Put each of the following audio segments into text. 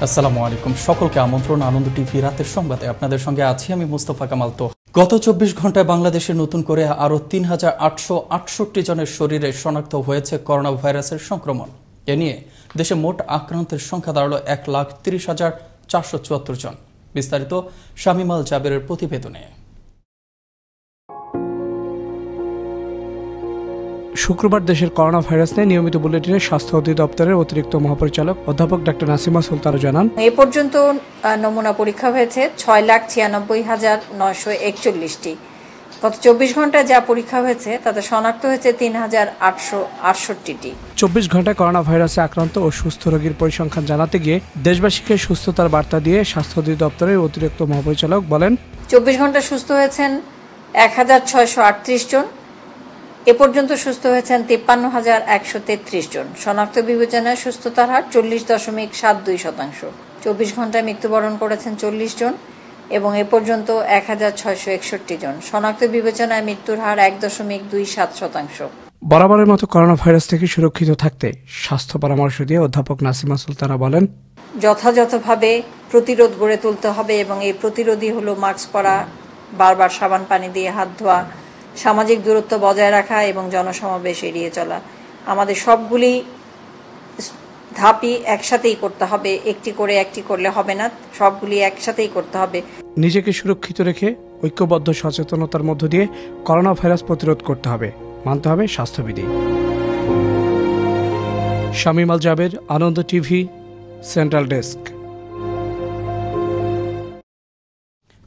আসসালামু আলাইকুম, সকলকে আমন্ত্রণ আনন্দ টিভি রাতের সংবাদে। আপনাদের সঙ্গে আছি আমি মুস্তফা কামাল। তো গত 24 ঘন্টায় বাংলাদেশে নতুন করে আরও ৩,৮৬৮ জনের শরীরে শনাক্ত হয়েছে করোনা ভাইরাসের সংক্রমণ। এ নিয়ে দেশে মোট আক্রান্তের সংখ্যা দাঁড়ালো ১,৩০,৪৭৪ জন। বিস্তারিত শামীম আল জাবেরের প্রতিবেদনে। শুক্রবার দেশের করোনা ভাইরাস নিয়ে নিয়মিত বুলেটিনে স্বাস্থ্য অধিদপ্তরের অতিরিক্ত মহাপরিচালক অধ্যাপক ডক্টর নাসিমা সুলতানা জানান, এ পর্যন্ত নমুনা পরীক্ষা হয়েছে ৬,৯৬,৯৪১টি। গত ২৪ ঘন্টায় যা পরীক্ষা হয়েছে তাতে শনাক্ত হয়েছে ৩,৮৬৮টি। ২৪ ঘন্টায় করোনা ভাইরাসে আক্রান্ত ও সুস্থ রোগীর পরিসংখ্যান জানাতে গিয়ে দেশবাসীকে সুস্থতার বার্তা দিয়ে স্বাস্থ্য অধিদপ্তরের অতিরিক্ত মহাপরিচালক বলেন, ২৪ ঘন্টা সুস্থ হয়েছেন ১,৬৩৮ জন। এ পর্যন্ত সুস্থ হয়েছেন ৫৩,১৩৩ জন। শনাক্ত বিবেচনায় সুস্থতার হার ৪০.৭২%। ২৪ ঘন্টায় মৃত্যুবরণ করেছেন ৪০ জন এবং এ পর্যন্ত ১,৬৬১ জন। শনাক্ত বিবেচনায় মৃত্যুর হার ১.২৭%। বরাবরের মতো করোনা ভাইরাস থেকে সুরক্ষিত থাকতে স্বাস্থ্য পরামর্শ দিয়ে অধ্যাপক নাসিমা সুলতানা বলেন, যথাযথভাবে প্রতিরোধ গড়ে তুলতে হবে এবং এই প্রতিরোধই হলো মাস্ক পরা, বারবার সাবান পানি দিয়ে হাত ধোয়া, সামাজিক দূরত্ব বজায় রাখা এবং জনসমাবেশ এড়িয়ে চলা। আমাদের সবগুলি ধাপই একসাথেই করতে হবে, একটি করলে হবে না, সবগুলি একসাথেই করতে হবে। নিজেকে সুরক্ষিত রেখে ঐক্যবদ্ধ সচেতনতার মধ্য দিয়ে করোনা ভাইরাস প্রতিরোধ করতে হবে, মানতে হবে স্বাস্থ্যবিধি। Shamim Al Jaber, Ananda TV, central desk.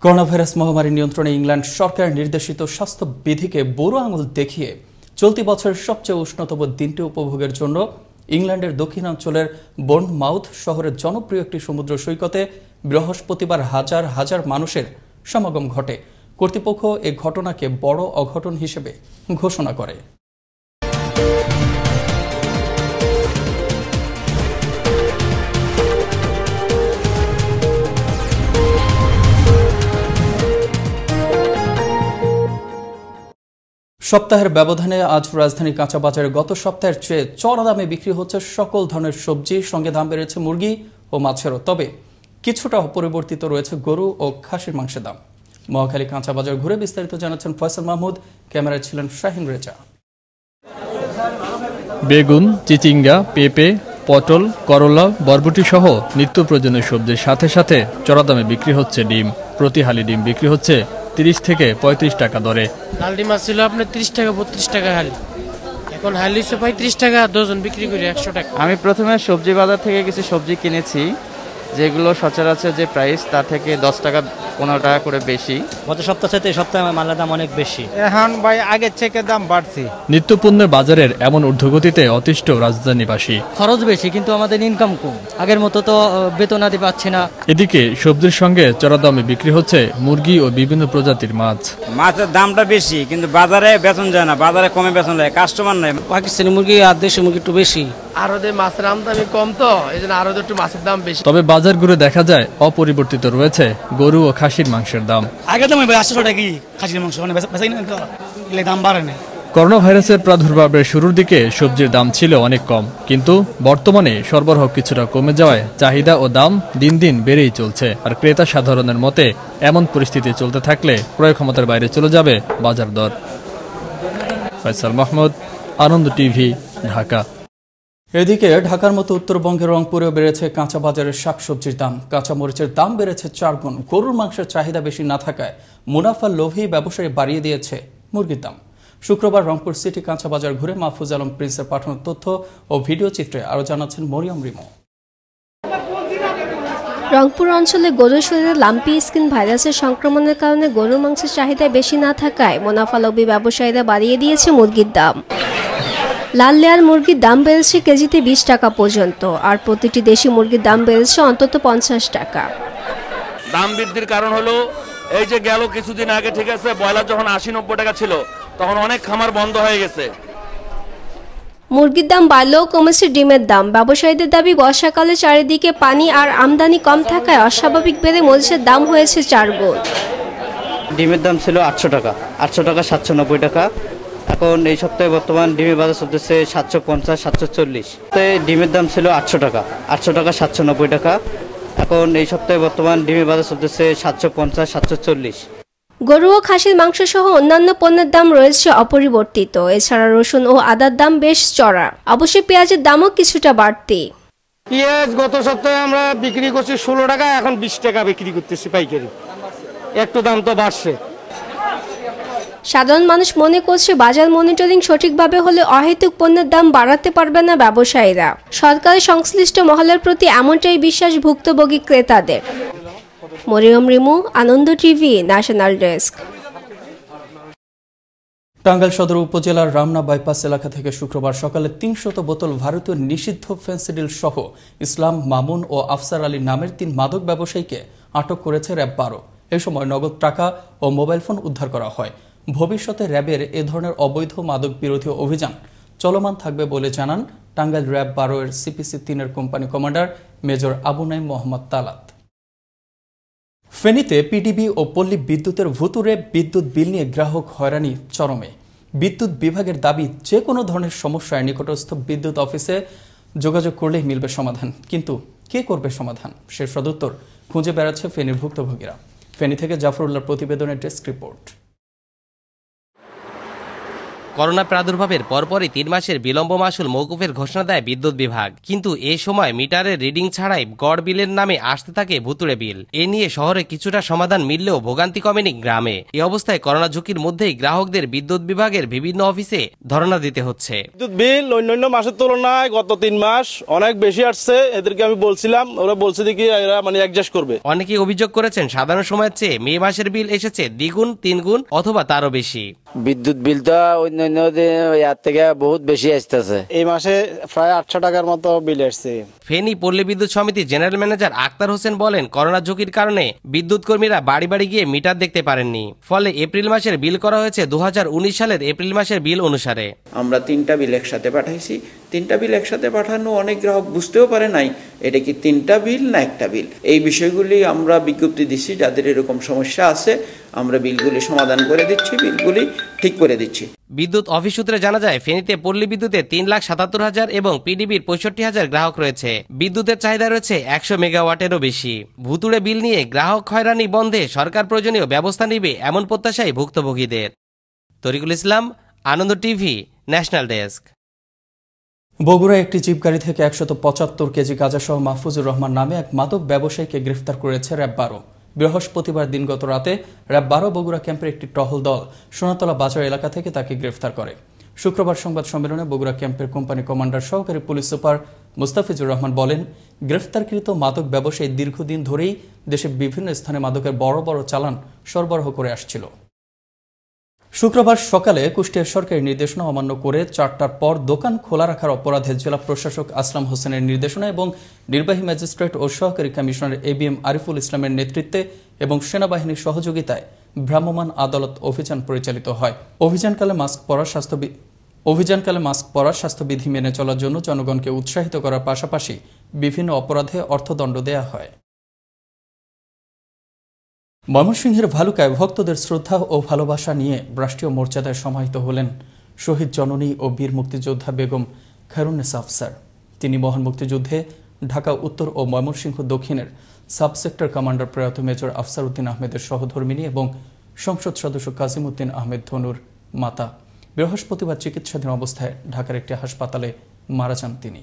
Corona virus মহামারী নিয়ন্ত্রণে ইংল্যান্ড সরকারের নির্দেশিত স্বাস্থ্যবিধিকে বুড়ো আঙুল দেখিয়ে চলতি বছরের সবচেয়ে উষ্ণতম দিনটি উপভোগের জন্য ইংল্যান্ডের দক্ষিণাঞ্চলের বোর্নমাউথ শহরের জনপ্রিয় একটি সমুদ্র সৈকতে বৃহস্পতিবার হাজার হাজার মানুষের সমাগম ঘটে। কর্তৃপক্ষ এ ঘটনাকে বড় অঘটন হিসেবে ঘোষণা করে। সপ্তাহের ব্যবধানে আজ রাজধানীর কাঁচা বাজারে গত সপ্তাহের চেয়ে চড়া দামে বিক্রি হচ্ছে সকল ধরনের সবজি, সঙ্গে দাম বেড়েছে মুরগি ও মাছেরও। তবে কিছুটা অপরিবর্তিত রয়েছে গরু ও খাসির মাংসের দাম। মহাখালী কাঁচা বাজার ঘুরে বিস্তারিত জানাচ্ছেন ফয়সাল মাহমুদ, ক্যামেরায় ছিলেন শাহিন রেজা। বেগুন, চিচিঙ্গা, পেঁপে, পটল, করলা, বরবটি সহ নিত্য প্রয়োজনীয় সবজির সাথে সাথে চড়া দামে বিক্রি হচ্ছে ডিম। প্রতি হালি ডিম বিক্রি হচ্ছে ৩০ থেকে ৩৫ টাকা দরে। লাল ডিম ছিল আপনার ৩০ টাকা ৩২ টাকা হালি, এখন হালি ৩৫ টাকা ডজন বিক্রি করি ১০০ টাকা। আমি প্রথমে সবজি বাজার থেকে কিছু সবজি কিনেছি, যেগুলো সচরাচর যে প্রাইস তার থেকে ১০ টাকা ১৫ টাকা করে বেশি। গত সপ্তাহ থেকে এই সপ্তাহে মালের দাম অনেক বেশি। এখন ভাই আগের থেকে দাম বাড়ছে। নিত্যপণ্যের বাজারের এমন ঊর্ধ্বগতিতে অতিষ্ঠ রাজধানীবাসী। খরচ বেশি কিন্তু আমাদের ইনকাম কম, আগের মতো তো বেতন আদি পাচ্ছি না। এদিকে সবজির সঙ্গে চড়া দামে বিক্রি হচ্ছে মুরগি ও বিভিন্ন প্রজাতির মাছ। মাছের দামটা বেশি কিন্তু বাজারে বেতন যায় না, বাজারে কমে বেতন যায়, কাস্টমার নাই। পাকিস্তানি মুরগি আর দেশি মুরগি একটু বেশি। আরো মাছের আমদানি কম, তো এই জন্য আরো একটু মাছের দাম বেশি। তবে বাজার ঘুরে দেখা যায় অপরিবর্তিত রয়েছে গরু ও খাসির মাংসের দাম। আগে দাম ৮০০ টাকা খাসির মাংস, দাম বাড়ে না। করোনা ভাইরাসের প্রাদুর্ভাবের শুরুর দিকে সবজির দাম ছিল অনেক কম, কিন্তু বর্তমানে সরবরাহ কিছুটা কমে যাওয়ায় চাহিদা ও দাম দিন দিন বেড়েই চলছে। আর ক্রেতা সাধারণের মতে এমন পরিস্থিতি চলতে থাকলে ক্রয় ক্ষমতার বাইরে চলে যাবে বাজার দর। ফয়সাল মাহমুদ, আনন্দ টিভি, ঢাকা। এদিকে ঢাকার মতো উত্তরবঙ্গের রংপুরেও বেড়েছে কাঁচা বাজারের শাকসবজির দাম। কাঁচা মরিচের দাম বেড়েছে ৪ গুণ। গরুর মাংসের চাহিদা বেশি না থাকায় মুনাফার লোভী ব্যবসায়ী বাড়িয়ে দিয়েছে মুরগির দাম। শুক্রবার রংপুর সিটি কাঁচা বাজার ঘুরে মাহফুজ আলম প্রিন্সের পাঠানো তথ্য ও ভিডিও চিত্রে আরও জানাচ্ছেন মরিয়ম রিমো। রংপুর অঞ্চলে গরুর শরীরে লাম্পি স্কিন ভাইরাসের সংক্রমণের কারণে গরুর মাংসের চাহিদা বেশি না থাকায় মুনাফালোভী ব্যবসায়ীরা বাড়িয়ে দিয়েছে মুরগির দাম। লাল লেয়ার মুরগির দাম বেড়েছে কেজিতে ২০ টাকা পর্যন্ত, আর প্রতিটি দেশি মুরগির দাম বেড়েছে অন্তত ৫০ টাকা। দাম বৃদ্ধির কারণ হলো এই যে গেল কিছুদিন আগে, ঠিক আছে, ব্রয়লার যখন ৮০-৯০ টাকা ছিল তখন অনেক খামার বন্ধ হয়ে গেছে। মুরগির দাম বাড়লেও কমেছে ডিমের দাম। ব্যবসায়ীদের দাবি, বর্ষাকালে চারিদিকে পানি আর আমদানি কম থাকায় অস্বাভাবিক বেড়ে মরিচের দাম হয়েছে ৪ গুণ। ডিমের দাম ছিল ৮০০ টাকা, ৮০০ টাকা ৭৯০ টাকা। এখন এই সপ্তাহে বর্তমান ডিমের বাজার চলতেছে ৭৫০, ৭৪০। ডিমের দাম ছিল ৮০০ টাকা, ৮০০ টাকা ৭৯০ টাকা। এখন এই সপ্তাহে বর্তমান ডিমের বাজার চলতেছে 750, 740। গরু ও খাসির মাংস সহ অন্যান্য পণ্যের দাম রয়েছে অপরিবর্তিত। এছাড়া রসুন ও আদার দাম বেশ চড়া। অবশ্যই পেঁয়াজের দামও কিছুটা বাড়তি। পেঁয়াজ গত সপ্তাহে আমরা বিক্রি করছি 16 টাকা, এখন 20 টাকা বিক্রি করতেছি পাইকারি। একটু দাম তো বাড়ছে। সাধারণ মানুষ মনে করছে বাজার মনিটরিং সঠিকভাবে হলে অহেতুক পণ্যের দাম বাড়াতে পারবে না ব্যবসায়ীরা। সরকারের সংশ্লিষ্ট মহলের প্রতি এমনটাই বিশ্বাস ভুক্তভোগী ক্রেতাদের। মরিয়ম রিমু, আনন্দ টিভি, ন্যাশনাল ডেস্ক। টাঙ্গাইল সদর উপজেলার রামনা বাইপাস এলাকা থেকে শুক্রবার সকালে 300 বোতল ভারতীয় নিষিদ্ধ ফেন্সিডিল সহ ইসলাম, মামুন ও আফসার আলী নামের 3 মাদক ব্যবসায়ীকে আটক করেছে র্যাব 12। এ সময় নগদ টাকা ও মোবাইল ফোন উদ্ধার করা হয়। ভবিষ্যতে র্যাবের এ ধরনের অবৈধ মাদক বিরোধী অভিযান চলমান থাকবে বলে জানান টাঙ্গাইল র্যাব 12 এর সিপিসি 3 এর company commander major Abu Naim Mohammad Talat. ফেনীতে পিডিবি ও পল্লী বিদ্যুতের ভুতুড়ে বিদ্যুৎ বিল নিয়ে গ্রাহক হয়রানি চরমে। বিদ্যুৎ বিভাগের দাবি, যে কোনো ধরনের সমস্যায় নিকটস্থ বিদ্যুৎ অফিসে যোগাযোগ করলেই মিলবে সমাধান। কিন্তু কে করবে সমাধান, সে সদুত্তর খুঁজে বেড়াচ্ছে ফেনীর ভুক্তভোগীরা। ফেনী থেকে জাফরুল্লাহর প্রতিবেদনের ডেস্ক রিপোর্ট। করোনা প্রাদুর্ভাবের পরপরই 3 মাসের বিলম্ব মাসুল মওকুফের ঘোষণা দেয় বিদ্যুৎ বিভাগ। কিন্তু এ সময় মিটারের রিডিং ছাড়াই গড় বিলের নামে আসতে থাকে ভুতুড়ে বিল। এ নিয়ে শহরে কিছুটা সমাধান মিললেও ভোগান্তি কমেনি গ্রামে। এই অবস্থায় করোনা ঝুঁকির মধ্যেই গ্রাহকদের বিদ্যুৎ বিভাগের বিভিন্ন অফিসে ধর্ণা দিতে হচ্ছে। বিদ্যুৎ বিল অন্যান্য মাসের তুলনায় গত 3 মাস অনেক বেশি আসছে। এদেরকে আমি বলছিলাম, ওরা বলছে দেখি এরা অ্যাডজাস্ট করবে। অনেকেই অভিযোগ করেছেন সাধারণ সময়ের চেয়ে মে মাসের বিল এসেছে দ্বিগুণ, 3 গুণ অথবা তারও বেশি। বিদ্যুৎ বিল তো অন্যান্য থেকে বহুত বেশি আসতেছে। এই মাসে প্রায় 800 টাকার মতো বিল আসছে। ফেনী পল্লী বিদ্যুৎ সমিতি জেনারেল ম্যানেজার আক্তার হোসেন বলেন, করোনা ঝুঁকির কারণে বিদ্যুৎ কর্মীরা বাড়ি বাড়ি গিয়ে মিটার দেখতে পারেননি। ফলে এপ্রিল মাসের বিল করা হয়েছে 2019 সালের এপ্রিল মাসের বিল অনুসারে। আমরা 3টা বিল একসাথে পাঠাইছি। 3টা বিল একসাথে পাঠানো অনেক গ্রাহক বুঝতেও পারে নাই এটা কি 3টা বিল না একটা বিল। এই বিষয়গুলি আমরা বিজ্ঞপ্তি দিচ্ছি, যাদের এরকম সমস্যা আছে আমরা বিলগুলি সমাধান করে দিচ্ছি, বিলগুলি ঠিক করে দিচ্ছি। বিদ্যুৎ অফিস সূত্রে জানা যায়, ফেনীতে পল্লী বিদ্যুতে 3,77,000 এবং পিডিবির 65,000 গ্রাহক রয়েছে। বিদ্যুতের চাহিদা রয়েছে 100 মেগাওয়াটেরও বেশি। ভুতুড়ে বিল নিয়ে গ্রাহক হয়রানি বন্ধে সরকার প্রয়োজনীয় ব্যবস্থা নেবে এমন প্রত্যাশাই ভুক্তভোগীদের। তরিকুল ইসলাম, আনন্দ টিভি, ন্যাশনাল ডেস্ক। বগুড়ায় একটি জিপ গাড়ি থেকে 175 কেজি গাঁজাসহ মাহফুজুর রহমান নামে এক মাদক ব্যবসায়ীকে গ্রেফতার করেছে র্যাব 12। বৃহস্পতিবার দিনগত রাতে র্যাব 12 বগুড়া ক্যাম্পের একটি টহল দল সোনাতলা বাজার এলাকা থেকে তাকে গ্রেফতার করে। শুক্রবার সংবাদ সম্মেলনে বগুড়া ক্যাম্পের কোম্পানি কমান্ডার সহকারী পুলিশ সুপার মুস্তাফিজুর রহমান বলেন, গ্রেফতারকৃত মাদক ব্যবসায়ী দীর্ঘদিন ধরেই দেশের বিভিন্ন স্থানে মাদকের বড় বড় চালান সরবরাহ করে আসছিল। শুক্রবার সকালে কুষ্টিয়ার সরকারি নির্দেশনা অমান্য করে 4টার পর দোকান খোলা রাখার অপরাধে জেলা প্রশাসক আসলাম হোসেনের নির্দেশনা এবং নির্বাহী ম্যাজিস্ট্রেট ও সহকারী কমিশনার এবিএম আরিফুল ইসলামের নেতৃত্বে এবং সেনাবাহিনীর সহযোগিতায় ভ্রাম্যমাণ আদালত অভিযান পরিচালিত হয়। অভিযানকালে মাস্ক পরা, স্বাস্থ্যবিধি মেনে চলার জন্য জনগণকে উৎসাহিত করার পাশাপাশি বিভিন্ন অপরাধে অর্থদণ্ড দেয়া হয়। ময়মনসিংহের ভালুকায় ভক্তদের শ্রদ্ধা ও ভালোবাসা নিয়ে রাষ্ট্রীয় মর্যাদায় সমাহিত হলেন শহীদ জননী ও বীর মুক্তিযোদ্ধা বেগম খায়রুন্নেসা আফসার। তিনি মহান মুক্তিযুদ্ধে ঢাকা উত্তর ও ময়মনসিংহ দক্ষিণের সাব সেক্টর কমান্ডার প্রয়াত মেজর আফসার উদ্দিন আহমেদের সহধর্মিনী এবং সংসদ সদস্য কাজিম উদ্দিন আহমেদ ধনুর মাতা। বৃহস্পতিবার চিকিৎসাধীন অবস্থায় ঢাকার একটি হাসপাতালে মারা যান তিনি।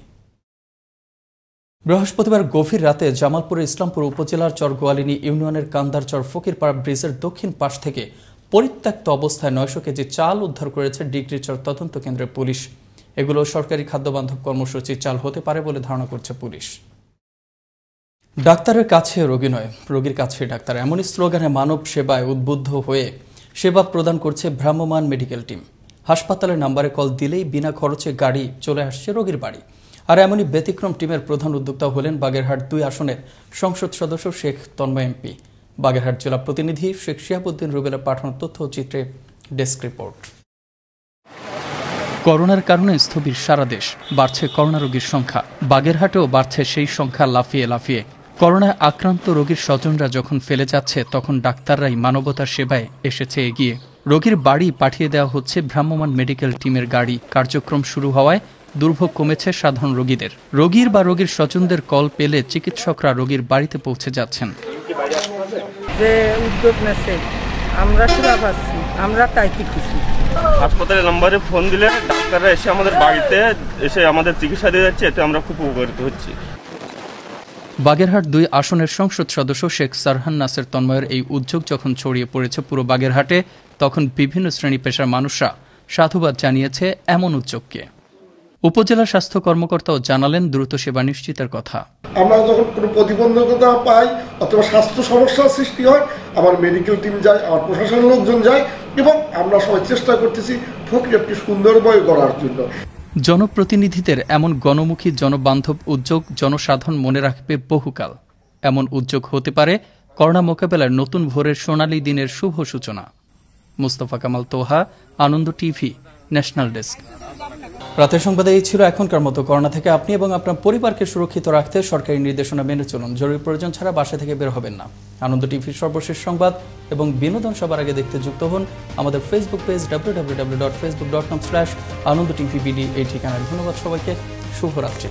বৃহস্পতিবার গভীর রাতে জামালপুরের ইসলামপুর উপজেলার চরগোয়ালিনী ইউনিয়নের কান্দারচর ফকিরপাড়া ব্রিজের দক্ষিণ পাশ থেকে পরিত্যক্ত অবস্থায় 900 কেজি চাল উদ্ধার করেছে ডিগ্রিচর তদন্ত কেন্দ্রের পুলিশ। এগুলো সরকারি খাদ্যবান্ধব কর্মসূচির চাল হতে পারে বলে ধারণা করছে পুলিশ। ডাক্তারের কাছে রোগী নয়, রোগীর কাছে ডাক্তার, এমনই স্লোগানে মানব সেবায় উদ্বুদ্ধ হয়ে সেবা প্রদান করছে ভ্রাম্যমাণ মেডিকেল টিম। হাসপাতালের নাম্বারে কল দিলেই বিনা খরচে গাড়ি চলে আসছে রোগীর বাড়ি। আর এমনই ব্যতিক্রম টিমের প্রধান উদ্যোক্তা হলেন বাগেরহাট 2 আসনের সংসদ সদস্য শেখ তন্ময় এমপি। বাগেরহাট জেলা প্রতিনিধি শেখ শিহাবুদ্দিন রুবেলের পাঠানো তথ্য চিত্রে ডেস্ক রিপোর্ট। করোনার কারণে স্থবির সারা দেশ, বাড়ছে করোনা রোগীর সংখ্যা। বাগেরহাটেও বাড়ছে সেই সংখ্যা লাফিয়ে লাফিয়ে। করোনায় আক্রান্ত রোগীর স্বজনরা যখন ফেলে যাচ্ছে, তখন ডাক্তাররাই মানবতার সেবায় এসেছে এগিয়ে। রোগীর বাড়ি পাঠিয়ে দেওয়া হচ্ছে ভ্রাম্যমাণ মেডিকেল টিমের গাড়ি। কার্যক্রম শুরু হওয়ায় দুর্ভোগ কমেছে সাধারণ রোগীদের। রোগীর বা রোগীর স্বজনদের কল পেলে চিকিৎসকরা রোগীর বাড়িতে পৌঁছে যাচ্ছেন। যে উদ্যোগ নেছে আমরা সেবা পাচ্ছি, আমরা তাইতে খুশি। হাসপাতালের নম্বরে ফোন দিলে ডাক্তাররা এসে আমাদের বাড়িতে এসে আমাদের চিকিৎসা দিয়ে যাচ্ছে, এতে আমরা খুব উপকৃত হচ্ছি। বাগেরহাট 2 আসনের সংসদ সদস্য শেখ সারহান নাসের তন্ময়ের এই উদ্যোগ যখন ছড়িয়ে পড়েছে পুরো বাগেরহাটে, তখন বিভিন্ন শ্রেণী পেশার মানুষরা সাধুবাদ জানিয়েছে এমন উদ্যোগকে। উপজেলা স্বাস্থ্য কর্মকর্তাও জানালেন দ্রুত সেবা নিশ্চিতের কথা। আমরা যখন কোনো প্রতিবন্ধকতা পাই অথবা স্বাস্থ্য সমস্যার সৃষ্টি হয়, আমার মেডিকেল টিম যায়, আমার প্রশাসনের লোকজন যায় এবং আমরা সবাই চেষ্টা করতেছি ফকিরহাটকে সুন্দরময় করার জন্য। জনপ্রতিনিধিদের এমন গণমুখী জনবান্ধব উদ্যোগ জনসাধারণ মনে রাখবে বহুকাল। এমন উদ্যোগ হতে পারে করোনা মোকাবেলার নতুন ভোরের সোনালী দিনের শুভ সূচনা। মুস্তফা কামাল তোহা, আনন্দ টিভি, ন্যাশনাল ডেস্ক। রাতের সংবাদে এই ছিল এখনকার মতো। করোনা থেকে আপনি এবং আপনার পরিবারকে সুরক্ষিত রাখতে সরকারি নির্দেশনা মেনে চলুন। জরুরি প্রয়োজন ছাড়া বাসা থেকে বের হবেন না। আনন্দ টিভির সর্বশেষ সংবাদ এবং বিনোদন সবার আগে দেখতে যুক্ত হন আমাদের ফেসবুক পেজ www.facebook.com/anandtvbd এই ঠিকানায়। ধন্যবাদ সবাইকে। শুভরাত্রি।